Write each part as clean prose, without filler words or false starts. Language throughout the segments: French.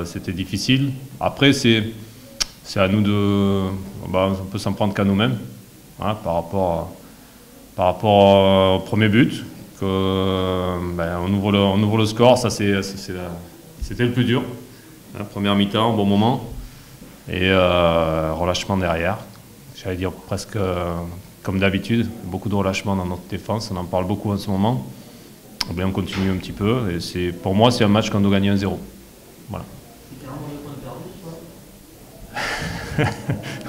c'était difficile. Après, c'est à nous de... on peut s'en prendre qu'à nous-mêmes, hein, par rapport au premier but. On ouvre le score, ça c'était le plus dur. La première mi-temps, bon moment. Et relâchement derrière. J'allais dire presque comme d'habitude, beaucoup de relâchement dans notre défense, on en parle beaucoup en ce moment. Bien, on continue un petit peu, et pour moi c'est un match qu'on doit gagner 1-0. Voilà.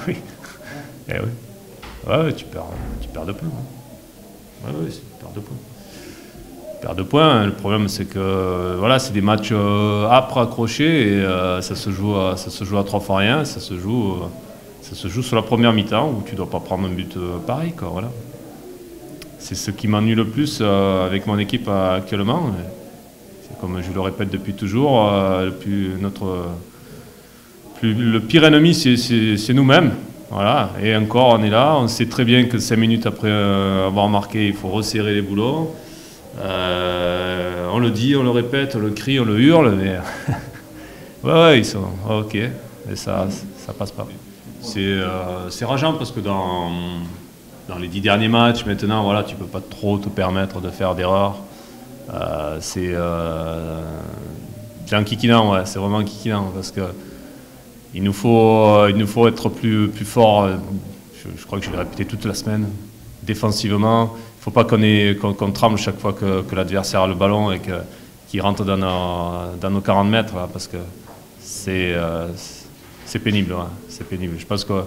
Oui. Eh oui. Ouais, tu perds 2 points. Ouais, tu perds 2 points. Tu perds 2 points. Le problème c'est que voilà, c'est des matchs âpres, accrochés, et ça se joue à 3 fois rien. Ça se joue sur la première mi-temps où tu dois pas prendre un but pareil, quoi. Voilà. C'est ce qui m'ennuie le plus avec mon équipe actuellement. C'est comme je le répète depuis toujours, le pire ennemi, c'est nous-mêmes. Voilà. Et encore, on est là. On sait très bien que 5 minutes après avoir marqué, il faut resserrer les boulots. On le dit, on le répète, on le crie, on le hurle. Mais ouais, ils sont OK. Et ça passe pas. C'est rageant parce que dans les 10 derniers matchs, maintenant, voilà, tu ne peux pas trop te permettre de faire d'erreurs. C'est un kikinant, ouais, c'est vraiment un kikinant parce que il nous faut être plus fort. Je crois que je l'ai répété toute la semaine. Défensivement, il ne faut pas qu'on tremble chaque fois que l'adversaire a le ballon et qu'il rentre dans nos 40 mètres, là, parce que c'est pénible. Ouais, c'est pénible. Je pense que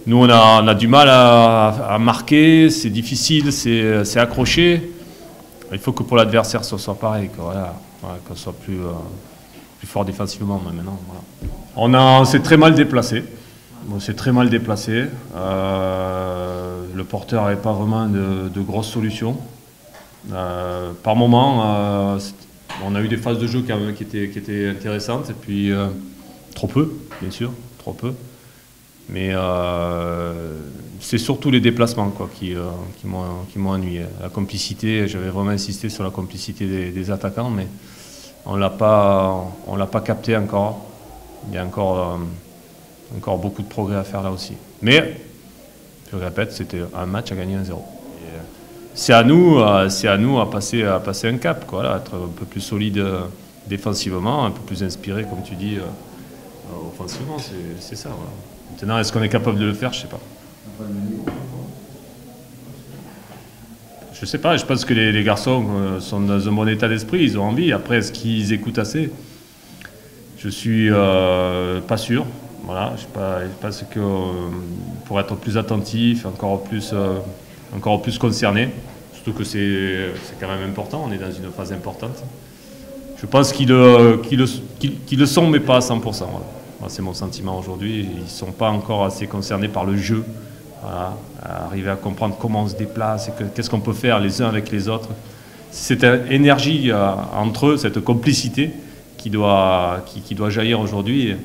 nous, on a du mal à marquer, c'est difficile, c'est accroché. Il faut que pour l'adversaire, ce soit pareil, qu'on soit plus fort défensivement maintenant. Voilà. On s'est très mal déplacé. Le porteur n'avait pas vraiment de grosses solutions. Par moments, on a eu des phases de jeu quand même qui étaient intéressantes, et puis trop peu, bien sûr, trop peu. Mais c'est surtout les déplacements qui m'ont ennuyé. La complicité, j'avais vraiment insisté sur la complicité des attaquants, mais on l'a pas capté encore. Il y a encore beaucoup de progrès à faire là aussi. Mais, je le répète, c'était un match à gagner 1-0. C'est à nous à passer un cap, quoi, là, être un peu plus solide défensivement, un peu plus inspiré, comme tu dis, offensivement, c'est ça. Voilà. Maintenant, est-ce qu'on est capable de le faire? Je sais pas. Je sais pas, je pense que les garçons sont dans un bon état d'esprit, ils ont envie. Après, est-ce qu'ils écoutent assez? Je suis pas sûr. Voilà, je pense que pour être plus attentif, encore plus concerné, surtout que c'est quand même important, on est dans une phase importante. Je pense qu'ils le sont, mais pas à 100%. Voilà. C'est mon sentiment aujourd'hui. Ils ne sont pas encore assez concernés par le jeu. Voilà. Arriver à comprendre comment on se déplace et qu'est-ce qu'on peut faire les uns avec les autres. Cette énergie entre eux, cette complicité qui doit jaillir aujourd'hui,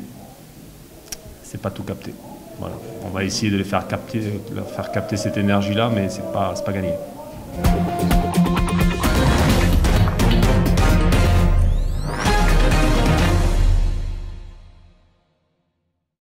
c'est pas tout capté. Voilà. On va essayer de leur faire capter cette énergie-là, mais c'est pas gagné.